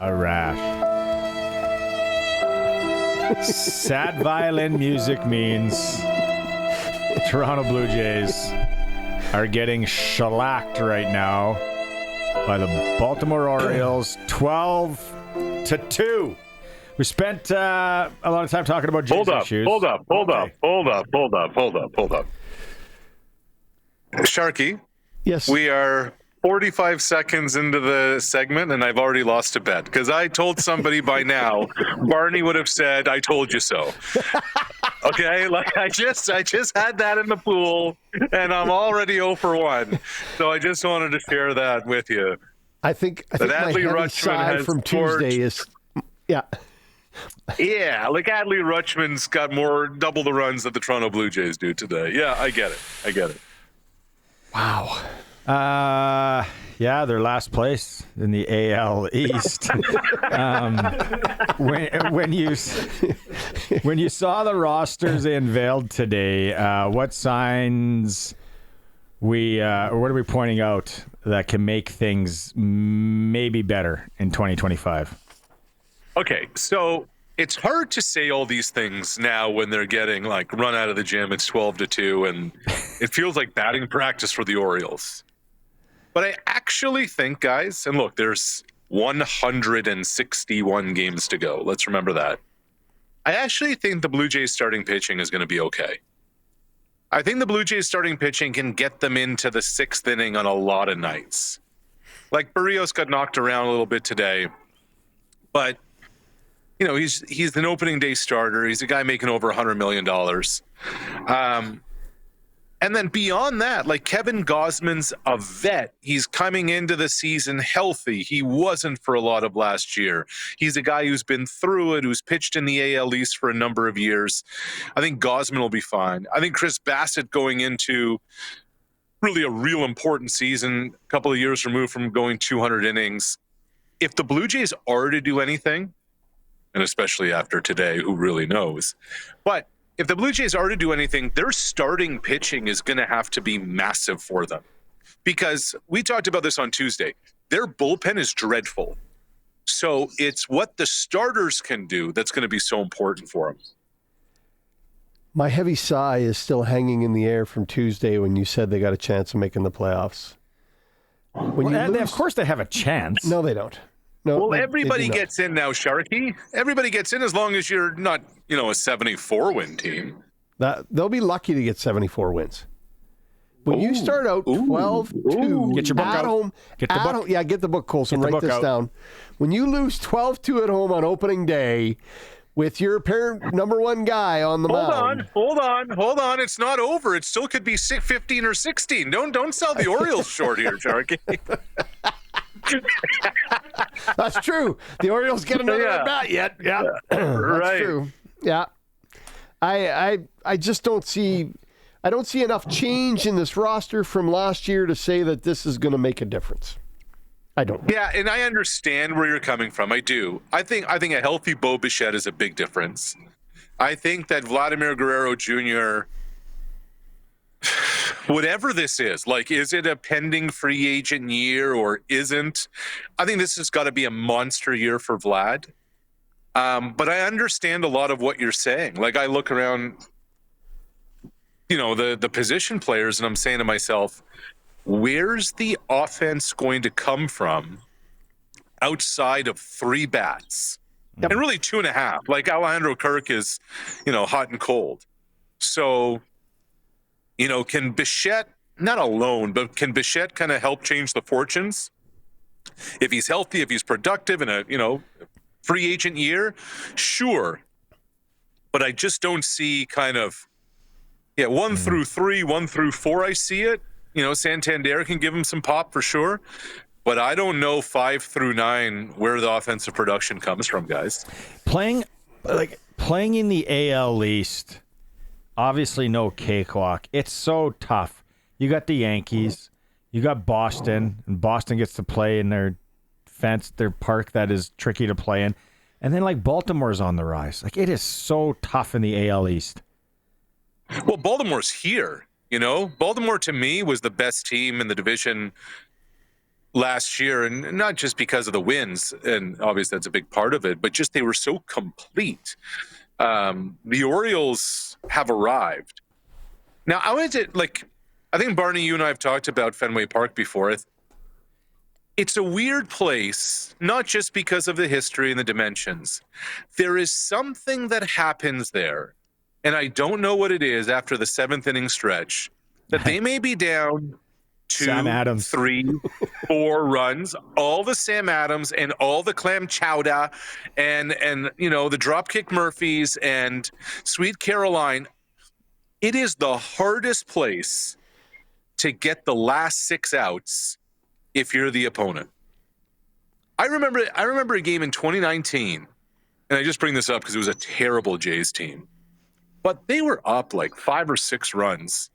Arash. Sad violin music means Toronto Blue Jays are getting shellacked right now by the Baltimore Orioles, 12-2. We spent a lot of time talking about Jays issues. Hold up. Sharky. Yes. We are 45 seconds into the segment, and I've already lost a bet because I told somebody by now, Barney would have said, "I told you so." Okay, like I just had that in the pool, and I'm already 0 for 1. So I just wanted to share that with you. I think that my Adley heavy Rutschman side has from Tuesday is, yeah. Yeah, like Adley Rutschman's got double the runs that the Toronto Blue Jays do today. Yeah, I get it. Wow. Yeah, they're last place in the AL East. When you saw the rosters they unveiled today, what signs what are we pointing out that can make things maybe better in 2025? Okay, so it's hard to say all these things now when they're getting like run out of the gym. It's 12-2, and it feels like batting practice for the Orioles. But I actually think, guys, and look, there's 161 games to go. Let's remember that. I actually think the Blue Jays starting pitching is going to be okay. I think the Blue Jays starting pitching can get them into the 6th inning on a lot of nights. Like Barrios got knocked around a little bit today, but you know, he's an opening day starter. He's a guy making over $100 million. And then beyond that, like Kevin Gausman's a vet. He's coming into the season healthy. He wasn't for a lot of last year. He's a guy who's been through it, who's pitched in the AL East for a number of years. I think Gausman will be fine. I think Chris Bassett going into really a real important season, a couple of years removed from going 200 innings. If the Blue Jays are to do anything, and especially after today, who really knows? But if the Blue Jays are to do anything, their starting pitching is going to have to be massive for them. Because we talked about this on Tuesday. Their bullpen is dreadful. So it's what the starters can do that's going to be so important for them. My heavy sigh is still hanging in the air from Tuesday when you said they got a chance of making the playoffs. Of course they have a chance. No, they don't. No, well, everybody gets in now, Sharky. Everybody gets in as long as you're not, a 74-win team. They'll be lucky to get 74 wins. When you start out 12-2 get your book at out. home, get the book. Yeah, get the book, Colson. Write this down. When you lose 12-2 at home on opening day with your apparent number one guy on the mound. Hold on. It's not over. It still could be 15 or 16. Don't sell the Orioles short here, Sharky. That's true. The Orioles get another at bat yet. Yeah, right. That's true. Yeah, I just don't see. I don't see enough change in this roster from last year to say that this is going to make a difference. I don't. Yeah, and I understand where you're coming from. I do. I think a healthy Bo Bichette is a big difference. I think that Vladimir Guerrero Jr., whatever this is, like, is it a pending free agent year or isn't? I think this has got to be a monster year for Vlad. But I understand a lot of what you're saying. Like, I look around, the position players, and I'm saying to myself, where's the offense going to come from outside of 3 bats? Yep. And really 2.5. Like, Alejandro Kirk is, hot and cold. So, can Bichette, not alone, but can Bichette kind of help change the fortunes? If he's healthy, if he's productive in a, free agent year, sure. But I just don't see kind of, 1 through 3, 1 through 4, I see it. Santander can give him some pop for sure. But I don't know 5 through 9 where the offensive production comes from, guys. Playing in the AL East, obviously no cakewalk. It's so tough. You got the Yankees, you got Boston, and Boston gets to play in their park that is tricky to play in. And then Baltimore's on the rise. It is so tough in the AL East. Well, Baltimore's here. Baltimore to me was the best team in the division last year, and not just because of the wins, and obviously that's a big part of it, but just they were so complete. The Orioles have arrived. Now, I think, Barney, you and I have talked about Fenway Park before. It's a weird place, not just because of the history and the dimensions. There is something that happens there, and I don't know what it is after the 7th inning stretch, that they may be down 2, 3, 4 runs, all the Sam Adams and all the clam chowder and the dropkick Murphys and Sweet Caroline. It is the hardest place to get the last 6 outs if you're the opponent. I remember a game in 2019, and I just bring this up because it was a terrible Jays team, but they were up like 5 or 6 runs.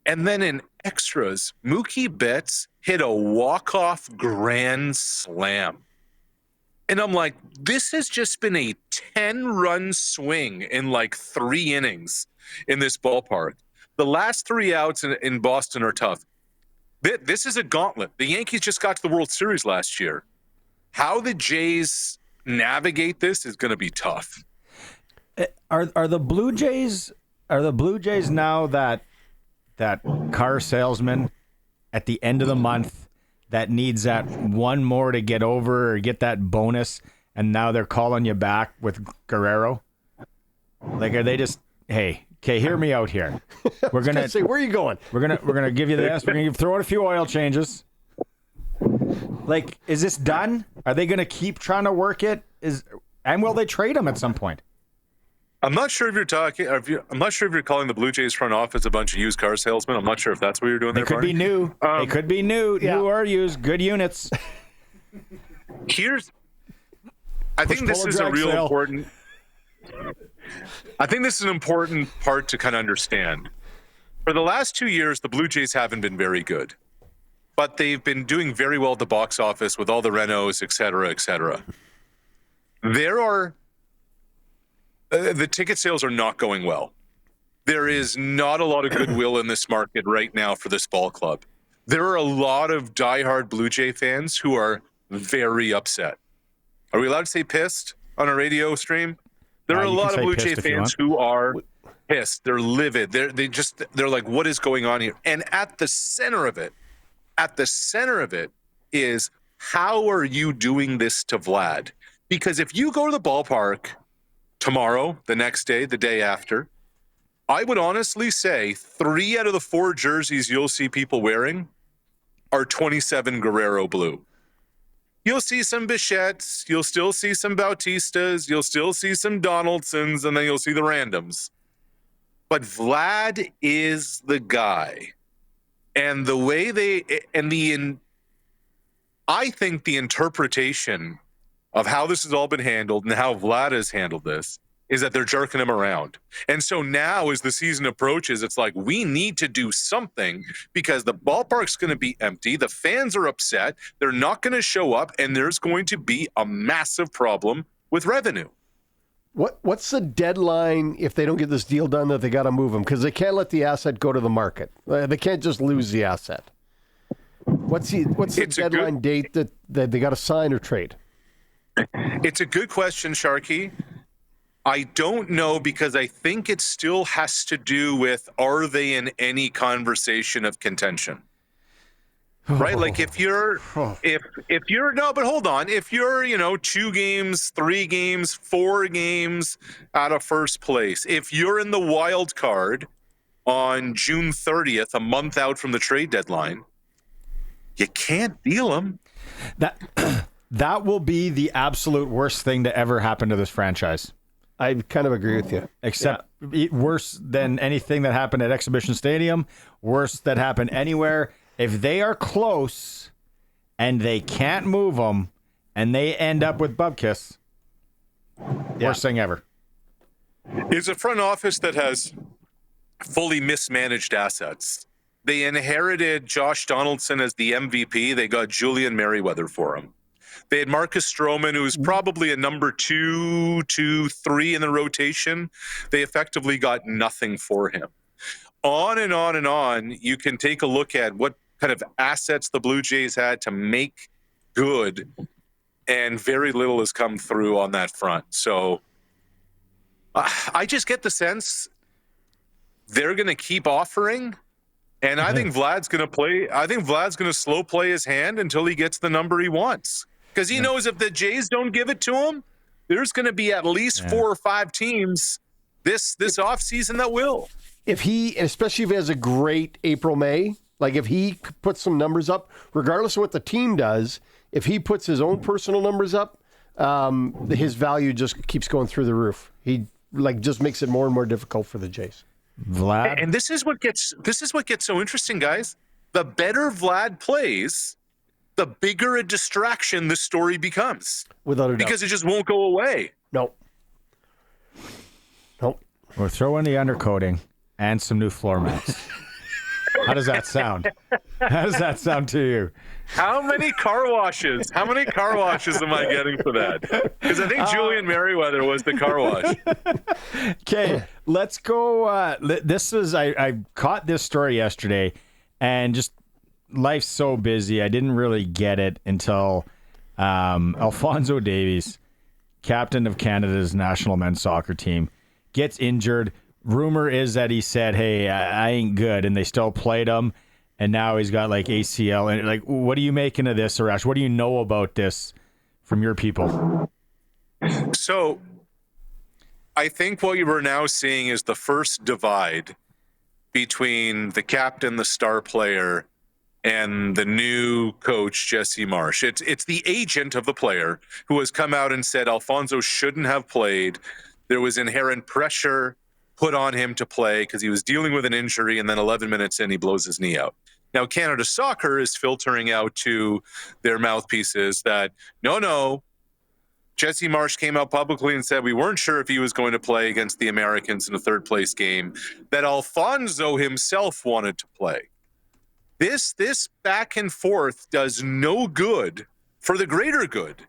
And then in extras, Mookie Betts hit a walk-off grand slam. And I'm like, this has just been a 10-run swing in like 3 innings in this ballpark. The last 3 outs in Boston are tough. This is a gauntlet. The Yankees just got to the World Series last year. How the Jays navigate this is going to be tough. Are the Blue Jays now that car salesman at the end of the month that needs that one more to get over or get that bonus, and now they're calling you back with Guerrero? Like, are they just, hey, okay, hear me out here. We're gonna say, where are you going? We're gonna give you this. We're gonna throw in a few oil changes. Like, is this done? Are they gonna keep trying to work it? And will they trade him at some point? I'm not sure if you're calling the Blue Jays front office a bunch of used car salesmen. I'm not sure if that's what you're doing there. They could be new. They could be new. Yeah. New or used. Good units. I think this is a real important. I think this is an important part to kind of understand. For the last 2 years, the Blue Jays haven't been very good, but they've been doing very well at the box office with all the renos, et cetera, et cetera. The ticket sales are not going well. There is not a lot of goodwill in this market right now for this ball club. There are a lot of diehard Blue Jay fans who are very upset. Are we allowed to say pissed on a radio stream? There are a lot of Blue Jay fans who are pissed. They're livid. They're like, what is going on here? And at the center of it is, how are you doing this to Vlad? Because if you go to the ballpark tomorrow, the next day, the day after, I would honestly say 3 out of the 4 jerseys you'll see people wearing are 27 Guerrero blue. You'll see some Bichettes, you'll still see some Bautistas, you'll still see some Donaldsons, and then you'll see the randoms. But Vlad is the guy. And the way I think the interpretation of how this has all been handled and how Vlad has handled this is that they're jerking him around. And so now as the season approaches, it's like, we need to do something because the ballpark's going to be empty. The fans are upset. They're not going to show up, and there's going to be a massive problem with revenue. What's the deadline if they don't get this deal done that they got to move him? Because they can't let the asset go to the market. They can't just lose the asset. What's the deadline date that they got to sign or trade? It's a good question, Sharky. I don't know, because I think it still has to do with, are they in any conversation of contention? Right? Like if you're no, but hold on. If you're, 2 games, 3 games, 4 games out of first place, if you're in the wild card on June 30th, a month out from the trade deadline, you can't deal them. That will be the absolute worst thing to ever happen to this franchise. I kind of agree with you. Except worse than anything that happened at Exhibition Stadium, worse that happened anywhere. If they are close and they can't move them and they end up with Bubkiss, worst thing ever. It's a front office that has fully mismanaged assets. They inherited Josh Donaldson as the MVP. They got Julian Merriweather for him. They had Marcus Stroman, who's probably a number 2 to 3 in the rotation. They effectively got nothing for him. On and on and on, you can take a look at what kind of assets the Blue Jays had to make good, and very little has come through on that front. So I just get the sense they're going to keep offering, and I think Vlad's going to play. I think Vlad's going to slow play his hand until he gets the number he wants, because he knows if the Jays don't give it to him, there's going to be at least 4 or 5 teams this offseason that will. If he, especially if he has a great April, May, like if he puts some numbers up, regardless of what the team does, if he puts his own personal numbers up, his value just keeps going through the roof. He just makes it more and more difficult for the Jays. Vlad, And this is what gets so interesting, guys. The better Vlad plays, the bigger a distraction this story becomes. Without a doubt. Because it just won't go away. Nope. we're throwing the undercoating and some new floor mats. How does that sound? How does that sound to you? How many car washes? How many car washes am I getting for that? Because I think Julian Merriweather was the car wash. Okay, let's go. This is I caught this story yesterday, and just life's so busy. I didn't really get it until Alphonso Davies, captain of Canada's national men's soccer team, gets injured. Rumor is that he said, "Hey, I ain't good," and they still played him. And now he's got like ACL. And like, what are you making of this, Arash? What do you know about this from your people? So I think what you were now seeing is the first divide between the captain, the star player, and the new coach, Jesse Marsh. It's the agent of the player who has come out and said Alphonso shouldn't have played. There was inherent pressure put on him to play because he was dealing with an injury, and then 11 minutes in, he blows his knee out. Now, Canada Soccer is filtering out to their mouthpieces that, no, Jesse Marsh came out publicly and said we weren't sure if he was going to play against the Americans in a third-place game, that Alphonso himself wanted to play. This back and forth does no good for the greater good.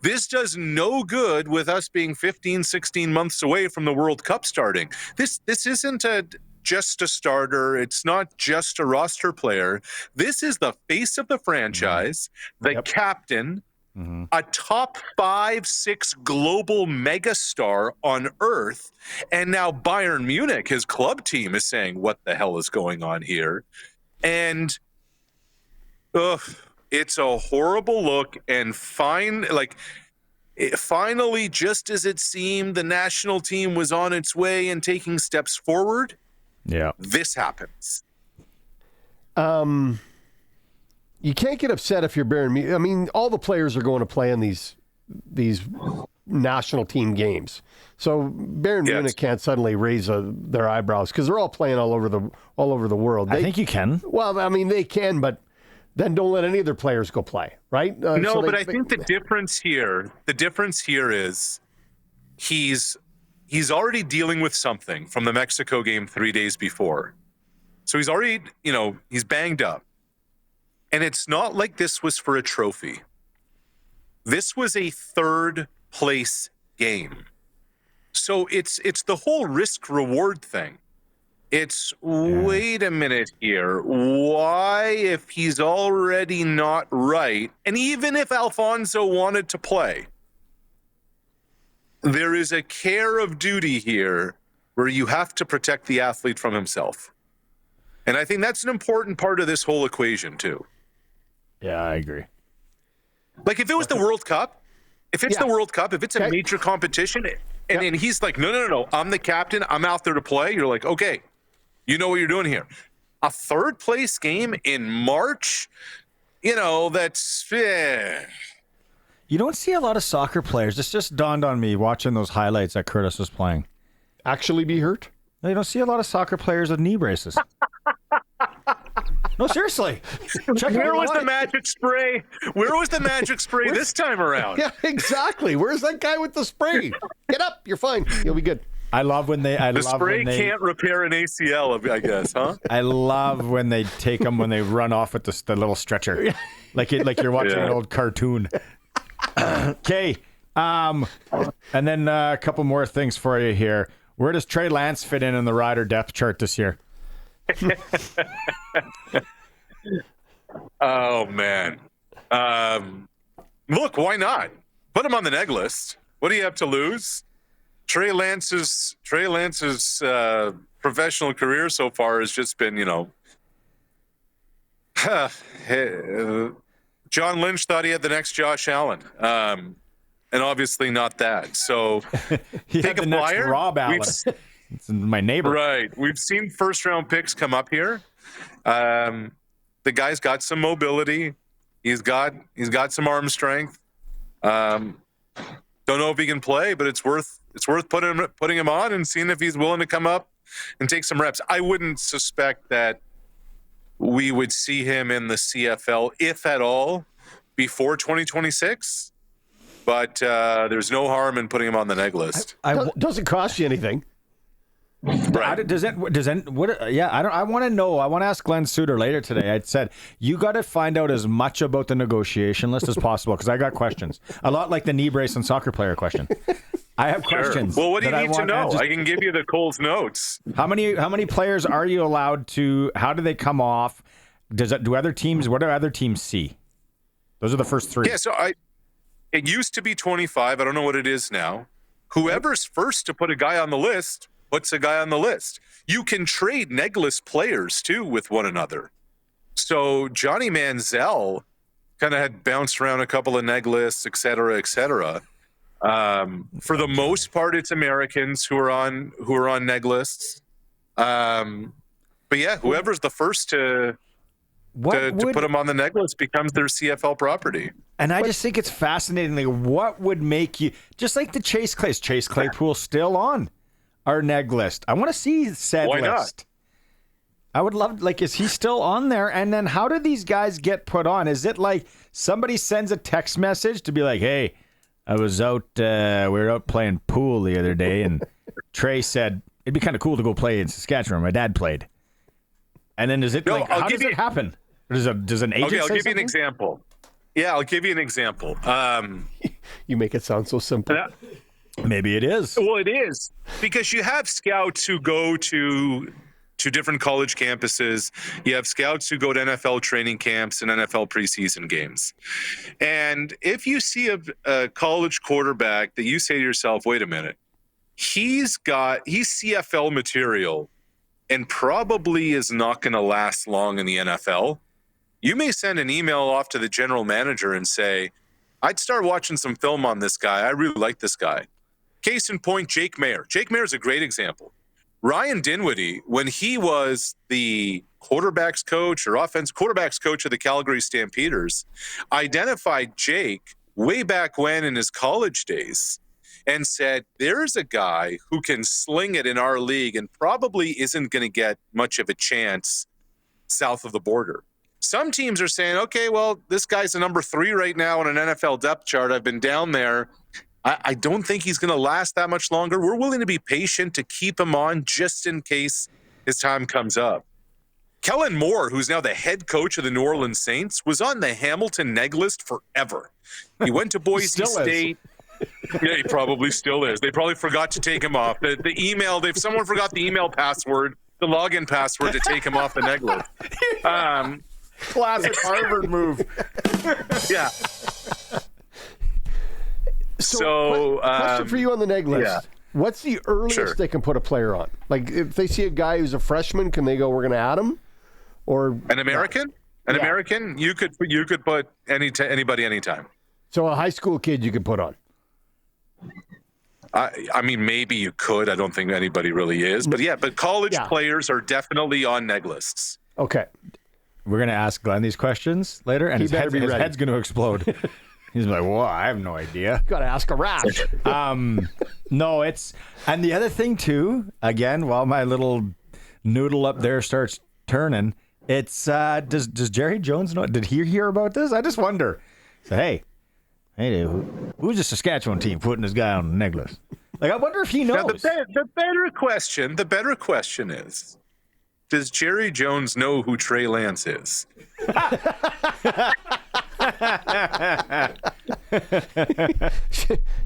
This does no good with us being 15, 16 months away from the World Cup starting. This isn't just a starter. It's not just a roster player. This is the face of the franchise, the captain, a top 5-6 global megastar on earth. And now Bayern Munich, his club team, is saying, what the hell is going on here? And it's a horrible look. And finally, just as it seemed the national team was on its way and taking steps forward, this happens. You can't get upset if you're Bayern Munich. I mean, all the players are going to play in these national team games. So Bayern Munich can't suddenly raise their eyebrows because they're all playing all over the world. I think you can. Well, I mean, they can, but then don't let any of their players go play, right? I think the difference here is he's already dealing with something from the Mexico game 3 days before. So he's already, he's banged up. And it's not like this was for a trophy. This was a third place game. So it's the whole risk reward thing. It's wait a minute here. Why, if he's already not right, and even if Alphonso wanted to play, there is a care of duty here where you have to protect the athlete from himself. And I think that's an important part of this whole equation too. Yeah, I agree. Like if it was the World Cup, if it's the World Cup, if it's a major competition, and he's like, no, I'm the captain, I'm out there to play. You're like, okay, you know what you're doing here. A third place game in March, that's... You don't see a lot of soccer players. This just dawned on me watching those highlights that Curtis was playing. Actually be hurt? No, you don't see a lot of soccer players with knee braces. No, seriously. Where was the magic spray? Where was the magic spray this time around? Yeah, exactly. Where's that guy with the spray? Get up. You're fine. You'll be good. I love when they... The spray can't repair an ACL, I guess, huh? I love when they take them when they run off with the little stretcher. Like you're watching an old cartoon. Okay. And then a couple more things for you here. Where does Trey Lance fit in the rider depth chart this year? Oh, man. Look, why not? Put him on the neg list. What do you have to lose? Trey Lance's professional career so far has just been, John Lynch thought he had the next Josh Allen, and obviously not that. So take a flyer. Rob Allen. It's my neighbor. Right. We've seen first-round picks come up here. The guy's got some mobility. He's got some arm strength. Don't know if he can play, but it's worth putting him on and seeing if he's willing to come up and take some reps. I wouldn't suspect that we would see him in the CFL, if at all, before 2026. But there's no harm in putting him on the neg list. Doesn't cost you anything. Right. I want to know. I want to ask Glenn Suter later today. I said, you got to find out as much about the negotiation list as possible because I got questions. A lot like the knee brace and soccer player question. I have questions. Well, what do you need to know? I can give you the Coles notes. How many players are you allowed to? How do they come off? What do other teams see? Those are the first three. Yeah, so it used to be 25. I don't know what it is now. Whoever's first to put a guy on the list puts a guy on the list. You can trade neg list players too with one another. So Johnny Manziel kind of had bounced around a couple of neg lists, et cetera, et cetera. For the most part, it's Americans who are on neg lists. But yeah, whoever's the first to put them on the neg list becomes their CFL property. And I just think it's fascinating. Like, what would make you just like the Chase Claypool still on our neg list? I want to see said Why list. Not? I would love, like, is he still on there? And then how do these guys get put on? Is it like somebody sends a text message to be like, hey, I was out, we were out playing pool the other day, and Trey said, it'd be kind of cool to go play in Saskatchewan. My dad played. And then how does it happen? Does an agent Okay, I'll say give you something? an example. Yeah, I'll give you an example. You make it sound so simple. Maybe it is. Well, it is because you have scouts who go to different college campuses. You have scouts who go to NFL training camps and NFL preseason games. And if you see a college quarterback that you say to yourself, wait a minute, he's CFL material and probably is not going to last long in the NFL, you may send an email off to the general manager and say, I'd start watching some film on this guy. I really like this guy. Case in point, Jake Mayer. Jake Mayer is a great example. Ryan Dinwiddie, when he was the quarterbacks coach of the Calgary Stampeders, identified Jake way back when in his college days and said, there's a guy who can sling it in our league and probably isn't going to get much of a chance south of the border. Some teams are saying, okay, well, this guy's a number 3 right now on an NFL depth chart. I've been down there. I don't think he's going to last that much longer. We're willing to be patient to keep him on just in case his time comes up. Kellen Moore, who's now the head coach of the New Orleans Saints, was on the Hamilton neg list forever. He went to Boise State. Yeah, he probably still is. They probably forgot to take him off. The email, someone forgot the email password, the login password to take him off the neg list. Classic Harvard move. Yeah. So question for you on the neg list. Yeah. What's the earliest they can put a player on? Like, if they see a guy who's a freshman, can they go, we're going to add him? Or an American? American? You could put anybody anytime. So a high school kid you could put on? I mean, maybe you could. I don't think anybody really is. But college players are definitely on neg lists. Okay. We're going to ask Glenn these questions later, and his head's going to explode. He's like, well, I have no idea. Got to ask Arash. No, and the other thing too, again, while my little noodle up there starts turning, it's, does Jerry Jones know? Did he hear about this? I just wonder. So, hey, who's the Saskatchewan team putting this guy on the neg list? Like, I wonder if he knows. Now, the better question is, does Jerry Jones know who Trey Lance is?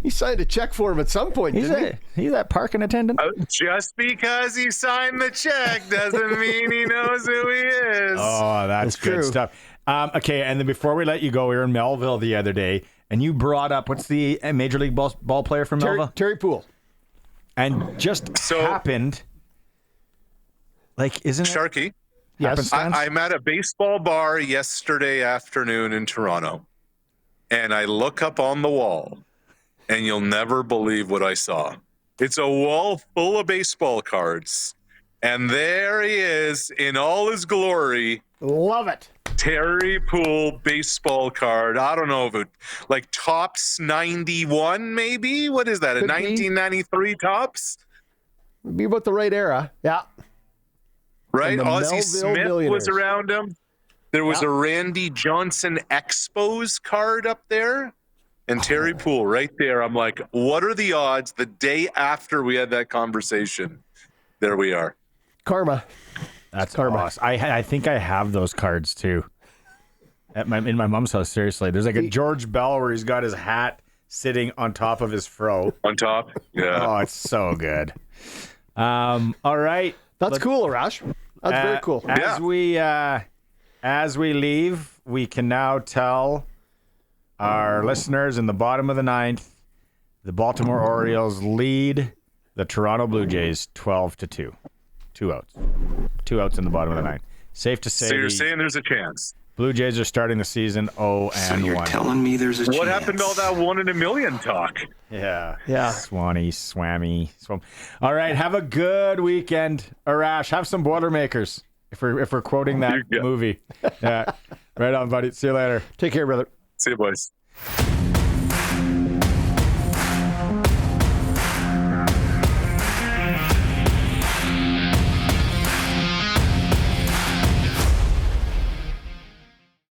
He signed a check for him at some point, didn't he? He's that parking attendant. Just because he signed the check doesn't mean he knows who he is. Oh, that's good true stuff. Okay, and then before we let you go, we were in Melville the other day, and you brought up what's the Major League ball player from Melva? Terry Poole. And just happened, like, isn't it? Sharky. Yes. I'm at a baseball bar yesterday afternoon in Toronto, and I look up on the wall, and you'll never believe what I saw. It's a wall full of baseball cards, and there he is in all his glory. Love it. Terry Poole baseball card. I don't know if it like Topps 91, maybe. What is that? Could a 1993 Topps? Would be about the right era. Yeah. Right? And the Ozzie Melville Smith Millionaires. was around him. There was a Randy Johnson Expos card up there. And Terry Poole right there. I'm like, what are the odds the day after we had that conversation? There we are. Karma. That's karma. awesome. I think I have those cards too. In my mom's house, seriously. There's like a George Bell where he's got his hat sitting on top of his fro. On top? Yeah. Oh, it's so good. All right. That's cool, Arash. That's very cool. As we leave, we can now tell our listeners in the bottom of the ninth, the Baltimore Orioles lead the Toronto Blue Jays 12-2. 2 outs. 2 outs in the bottom of the ninth. Safe to say. So you're saying there's a chance? Blue Jays are starting the season 0-1. So you're telling me there's a chance? What happened to all that 1 in a million talk? Yeah. Yeah. Swanee, swammy, swam. All right. Have a good weekend, Arash. Have some Boilermakers. If we're quoting that movie. Yeah. Right on, buddy. See you later. Take care, brother. See you, boys.